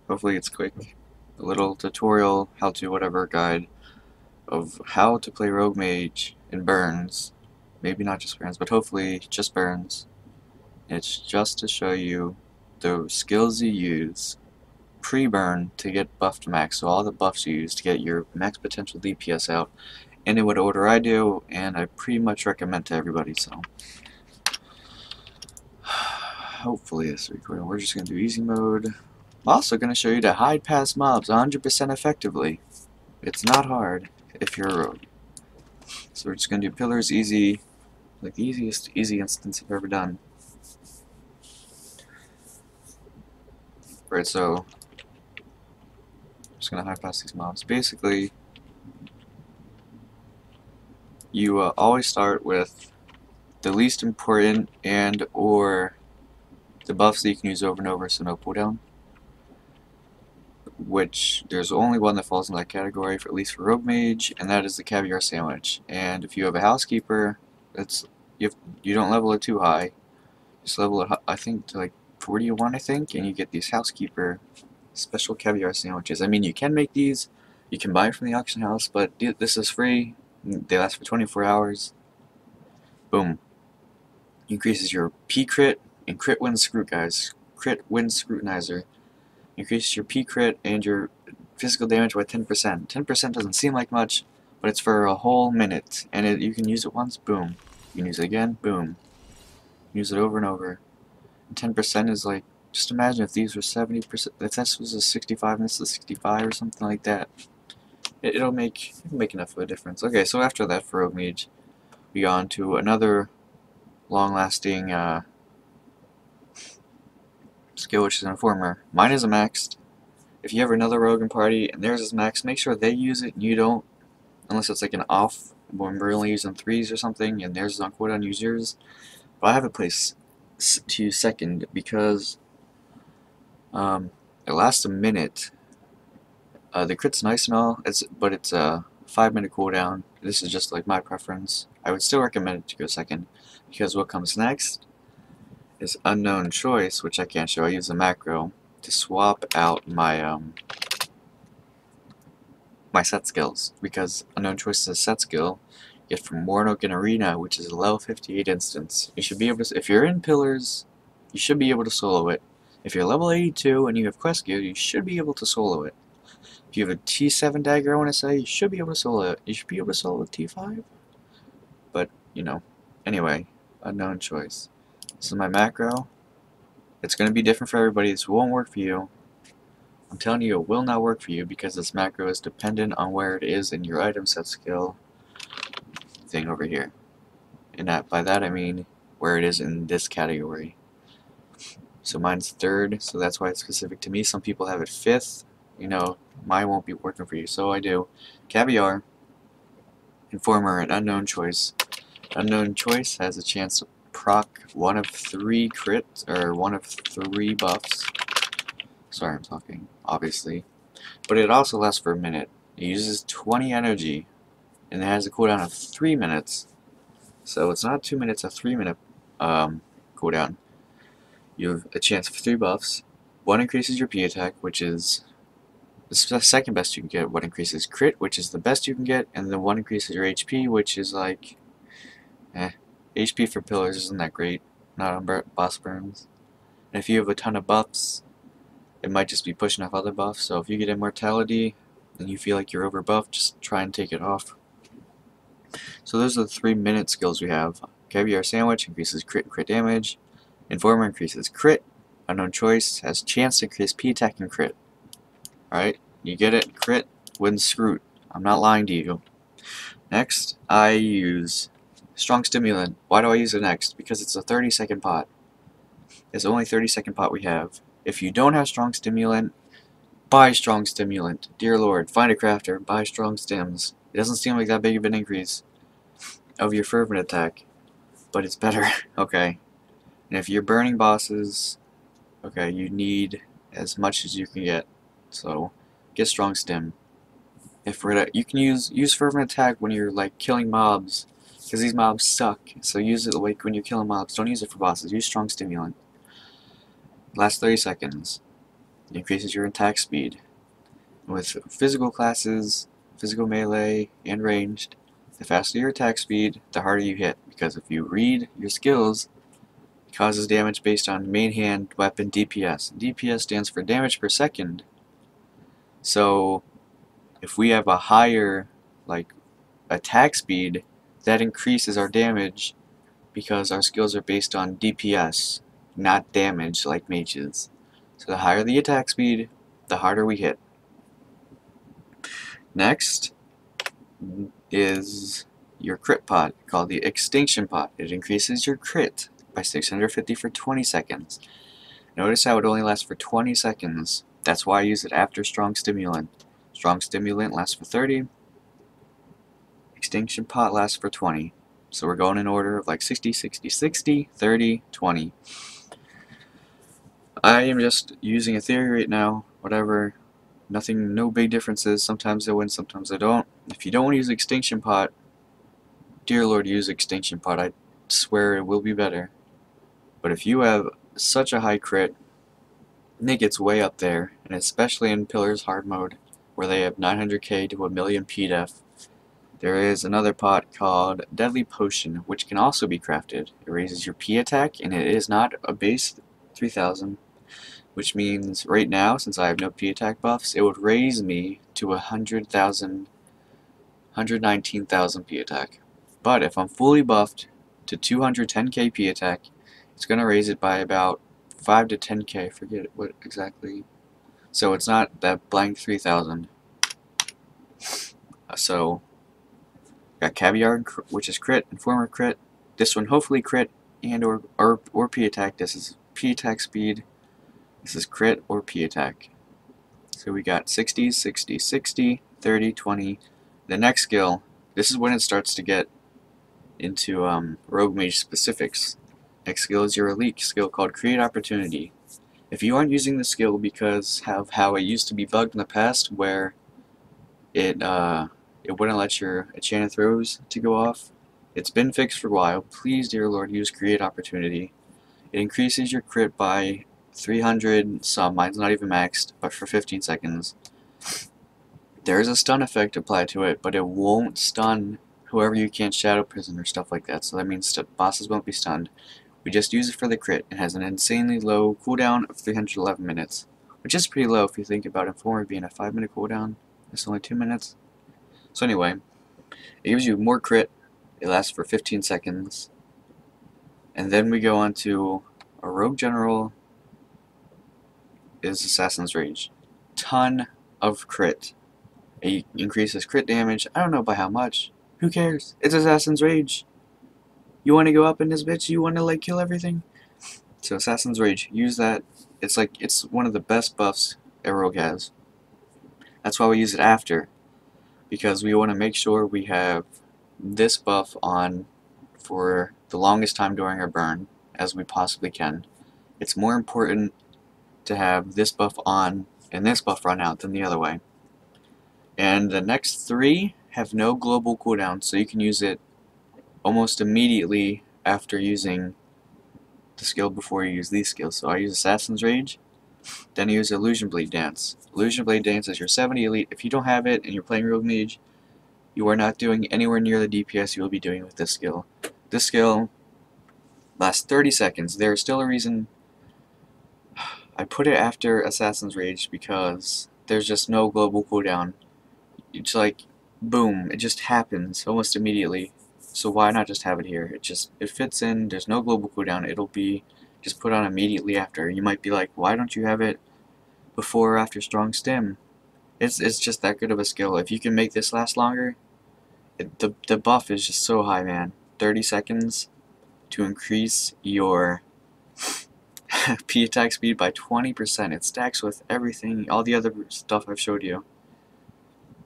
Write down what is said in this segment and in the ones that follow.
Hopefully it's quick. A little tutorial, how to whatever guide of how to play Rogue Mage in Burns. Maybe not just Burns, but hopefully just Burns. It's just to show you the skills you use pre-burn to get buffed max, so all the buffs you use to get your max potential DPS out, and in what order I do, and I pretty much recommend to everybody, so hopefully this recording. We're just going to do easy mode. I'm also going to show you to hide past mobs 100% effectively. It's not hard if you're a rogue. So we're just going to do pillars easy, like the easiest easy instance I've ever done. Right, so I'm just going to hide past these mobs. Basically, you always start with the least important and or the buffs that you can use over and over, so no cooldown. Which there's only one that falls in that category, for at least for Rogue Mage, and that is the Caviar Sandwich. And if you have a housekeeper, you don't level it too high. Just level it, I think, to like 41, I think, and you get these housekeeper special Caviar Sandwiches. I mean, you can make these, you can buy from the auction house, but this is free. They last for 24 hours. Boom. Increases your P crit and crit win scrut, guys. Crit win scrutinizer. Increases your P crit and your physical damage by 10%. 10% doesn't seem like much, but it's for a whole minute, and you can use it once, boom. You can use it again, boom. Use it over and over. 10% is like, just imagine if these were 70%, if this was a 65 and this is a 65 or something like that. It'll make enough of a difference. Okay, so after that for Rogue Mage, we go on to another long-lasting skill, which is Informer. Mine is a maxed. If you have another rogue in party and theirs is maxed, make sure they use it and you don't, unless it's like an off when we're only using 3s or something and theirs is on cooldown, use yours. But I have it placed to second because it lasts a minute. The crit's nice and all, but it's a 5-minute cooldown. This is just like my preference. I would still recommend it to go second, because what comes next is Unknown Choice, which I can't show. I use the macro to swap out my my set skills, because Unknown Choice is a set skill you get from Warnocken Arena, which is a level 58 instance. You should be able to, if you're in Pillars, you should be able to solo it. If you're level 82 and you have quest gear, you should be able to solo it. If you have a T7 dagger, I want to say, you should be able to solo it. You should be able to solo with T5. But, you know, anyway, Unknown Choice. This is my macro. It's going to be different for everybody. This won't work for you. I'm telling you, it will not work for you because this macro is dependent on where it is in your item set skill thing over here. And by that I mean where it is in this category. So mine's 3rd, so that's why it's specific to me. Some people have it 5th. You know, mine won't be working for you, so I do. Caviar, Informer, and Unknown Choice. Unknown Choice has a chance to proc 1 of 3 crits, or 1 of 3 buffs. Sorry, I'm talking, obviously. But it also lasts for a minute. It uses 20 energy, and it has a cooldown of 3 minutes. So it's not 2 minutes, a 3-minute cooldown. You have a chance for 3 buffs. 1 increases your P attack, which is the second best you can get. 1 increases crit, which is the best you can get, and then 1 increases your HP, which is like, HP for pillars isn't that great, not on boss burns. And if you have a ton of buffs, it might just be pushing off other buffs, so if you get immortality and you feel like you're over buffed, just try and take it off. So those are the 3-minute skills we have. Caviar Sandwich increases crit and crit damage. Informer increases crit. Unknown Choice has chance to increase P attack and crit. Alright, you get it? Crit wins scrut. I'm not lying to you. Next, I use Strong Stimulant. Why do I use it next? Because it's a 30-second pot. It's the only 30-second pot we have. If you don't have Strong Stimulant, buy Strong Stimulant. Dear Lord, find a crafter, buy Strong Stims. It doesn't seem like that big of an increase of your fervent attack, but it's better. Okay. And if you're burning bosses, okay, you need as much as you can get. So get Strong Stim. If you can use fervent attack when you're like killing mobs, because these mobs suck. So use it like when you're killing mobs. Don't use it for bosses. Use Strong Stimulant. Last 30 seconds. It increases your attack speed. With physical classes, physical melee, and ranged, the faster your attack speed, the harder you hit, because if you read your skills, it causes damage based on main hand weapon DPS. DPS stands for damage per second. So if we have a higher attack speed, that increases our damage because our skills are based on DPS, not damage like mages. So the higher the attack speed, the harder we hit. Next is your crit pot, called the extinction pot. It increases your crit by 650 for 20 seconds. Notice how it only lasts for 20 seconds. That's why I use it after strong stimulant. Strong stimulant lasts for 30. Extinction pot lasts for 20. So we're going in order of like 60, 60, 60, 30, 20. I am just using a theory right now, whatever. Nothing, no big differences. Sometimes I win, sometimes I don't. If you don't want to use extinction pot, dear Lord, use extinction pot. I swear it will be better. But if you have such a high crit, and it gets way up there, and especially in Pillars hard mode, where they have 900k to a million PDEF, there is another pot called Deadly Potion, which can also be crafted. It raises your P attack, and it is not a base 3000, which means right now, since I have no P attack buffs, it would raise me to 119,000 P attack. But if I'm fully buffed to 210k P attack, it's going to raise it by about 5 to 10k, forget what exactly. So it's not that blank 3000. So got Caviar, which is crit, Informer crit. This one hopefully crit and or P attack. This is P attack speed. This is crit or P attack. So we got 60, 60, 60, 30, 20. The next skill, this is when it starts to get into Rogue Mage specifics. Next skill is your elite skill called Create Opportunity. If you aren't using the skill because of how it used to be bugged in the past, where it wouldn't let your enchanted throws to go off, it's been fixed for a while. Please, dear Lord, use Create Opportunity. It increases your crit by 300 some. Mine's not even maxed, but for 15 seconds. There is a stun effect applied to it, but it won't stun whoever you can't shadow prison or stuff like that. So that means bosses won't be stunned. We just use it for the crit. It has an insanely low cooldown of 311 minutes, which is pretty low if you think about Informer being a 5-minute cooldown. It's only 2 minutes. So anyway, it gives you more crit. It lasts for 15 seconds. And then we go on to a Rogue General is Assassin's Rage. Ton of crit. It increases crit damage. I don't know by how much. Who cares? It's Assassin's Rage. You want to go up in this bitch? You want to like kill everything? So Assassin's Rage, use that. It's one of the best buffs a rogue has. That's why we use it after, because we want to make sure we have this buff on for the longest time during our burn as we possibly can. It's more important to have this buff on and this buff run out than the other way. And the next three have no global cooldown, so you can use it almost immediately after using the skill before you use these skills. So I use Assassin's Rage, then I use Illusion Blade Dance. Illusion Blade Dance is your 70 elite. If you don't have it and you're playing Rogue Mage, you are not doing anywhere near the DPS you will be doing with this skill. This skill lasts 30 seconds. There is still a reason I put it after Assassin's Rage, because there's just no global cooldown. It's like, boom, it just happens almost immediately. So why not just have it here? It fits in, there's no global cooldown, it'll be just put on immediately after. You might be like, why don't you have it before or after strong stim? It's just that good of a skill. If you can make this last longer, the buff is just so high, man. 30 seconds to increase your P attack speed by 20%. It stacks with everything, all the other stuff I've showed you.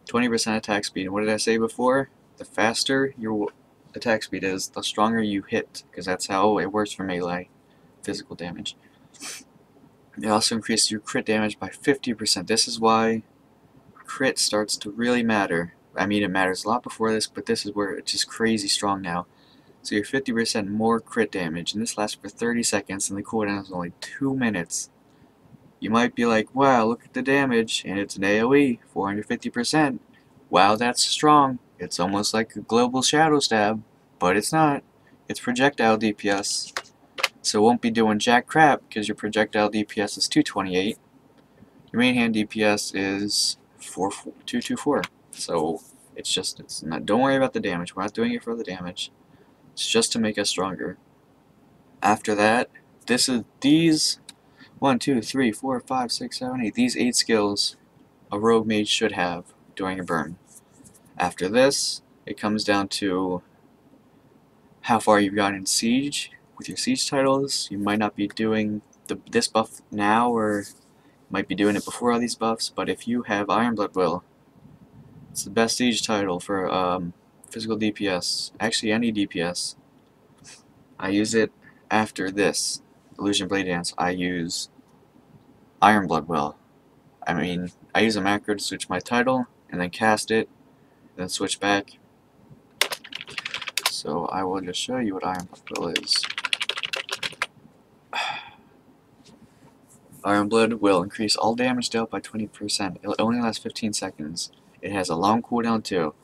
20% attack speed. And what did I say before? The faster your attack speed is, the stronger you hit, because that's how it works for melee physical damage. It also increases your crit damage by 50%. This is why crit starts to really matter. I mean, it matters a lot before this, but this is where it's just crazy strong now. So you're 50% more crit damage, and this lasts for 30 seconds, and the cooldown is only 2 minutes. You might be like, wow, look at the damage, and it's an AoE, 450%. Wow, that's strong. It's almost like a global shadow stab, but it's not. It's projectile DPS. So it won't be doing jack crap because your projectile DPS is 228. Your main hand DPS is 224. So it's not. Don't worry about the damage. We're not doing it for the damage. It's just to make us stronger. After that, these 1, 2, 3, 4, 5, 6, 7, 8. These 8 skills a rogue mage should have during a burn. After this, it comes down to how far you've gotten in siege with your siege titles. You might not be doing this buff now, or might be doing it before all these buffs, but if you have Ironblood Will, it's the best siege title for physical DPS. Actually, any DPS. I use it after this Illusion Blade Dance. I use Ironblood Will. I use a macro to switch my title, and then cast it, then switch back. So I will just show you what Ironblood Will is. Ironblood will increase all damage dealt by 20%. It only lasts 15 seconds. It has a long cooldown too,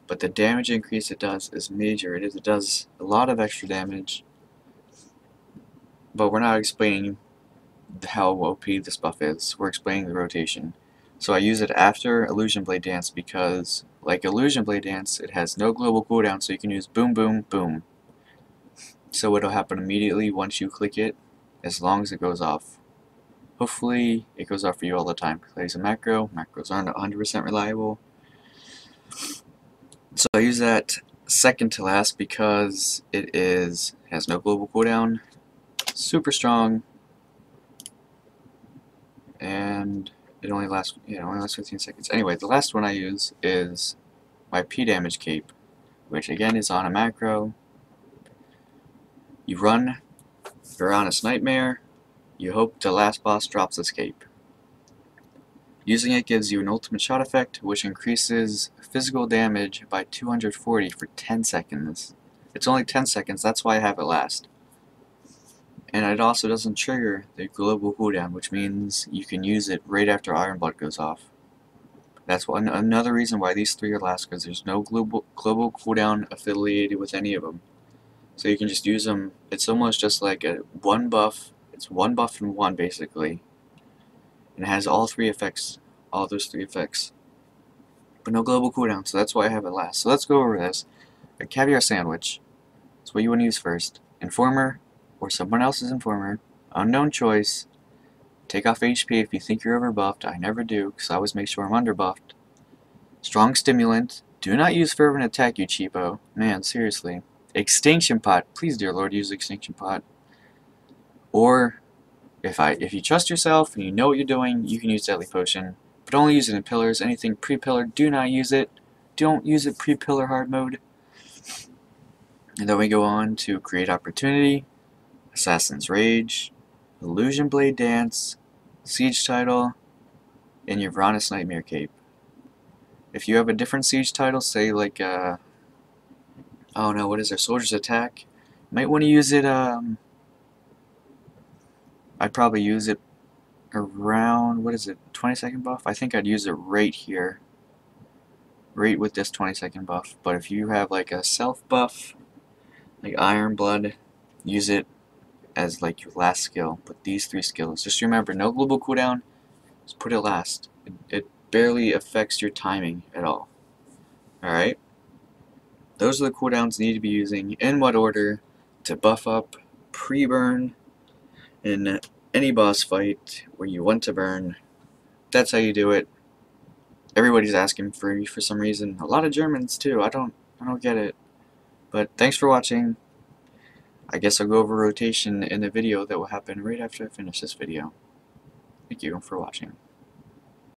but the damage increase it does is major. It does a lot of extra damage, but we're not explaining how OP this buff is. We're explaining the rotation. So I use it after Illusion Blade Dance because, like Illusion Blade Dance, it has no global cooldown, so you can use boom, boom, boom. So it'll happen immediately once you click it, as long as it goes off. Hopefully, it goes off for you all the time. I use a macro. Macros aren't 100% reliable. So I use that second to last because it has no global cooldown, super strong, and it only lasts 15 seconds. Anyway, the last one I use is my P damage cape, which again is on a macro. You run Varanas Nightmare. You hope the last boss drops this cape. Using it gives you an ultimate shot effect, which increases physical damage by 240 for 10 seconds. It's only 10 seconds, that's why I have it last. And it also doesn't trigger the global cooldown, which means you can use it right after Ironblood goes off. That's another reason why these 3 are last, because there's no global cooldown affiliated with any of them. So you can just use them. It's almost just like one buff. It's one buff in one, basically. And it has all those 3 effects. But no global cooldown, so that's why I have it last. So let's go over this. A Caviar Sandwich. That's what you want to use first. Informer, or someone else's Informer. Unknown choice. Take off HP if you think you're overbuffed. I never do, because I always make sure I'm underbuffed. Strong Stimulant. Do not use Fervent Attack, you cheapo. Man, seriously. Extinction Pot. Please, dear Lord, use Extinction Pot. Or, if you trust yourself and you know what you're doing, you can use Deadly Potion. But only use it in pillars. Anything pre-pillar, do not use it. Don't use it pre-pillar hard mode. And then we go on to Create Opportunity, Assassin's Rage, Illusion Blade Dance, Siege Title, and your Varanas Nightmare Cape. If you have a different Siege title, say like, oh no, what is there, Soldier's Attack, you might want to use it, I'd probably use it around, what is it, 20-second buff? I think I'd use it right here. Right with this 20-second buff. But if you have like a self buff, like Ironblood, use it as like your last skill. But these 3 skills, just remember, no global cooldown, just put it last. It barely affects your timing at all. Alright? Those are the cooldowns you need to be using in what order to buff up pre-burn in any boss fight where you want to burn. That's how you do it. Everybody's asking for some reason. A lot of Germans too. I don't get it. But thanks for watching. I guess I'll go over rotation in the video that will happen right after I finish this video. Thank you for watching.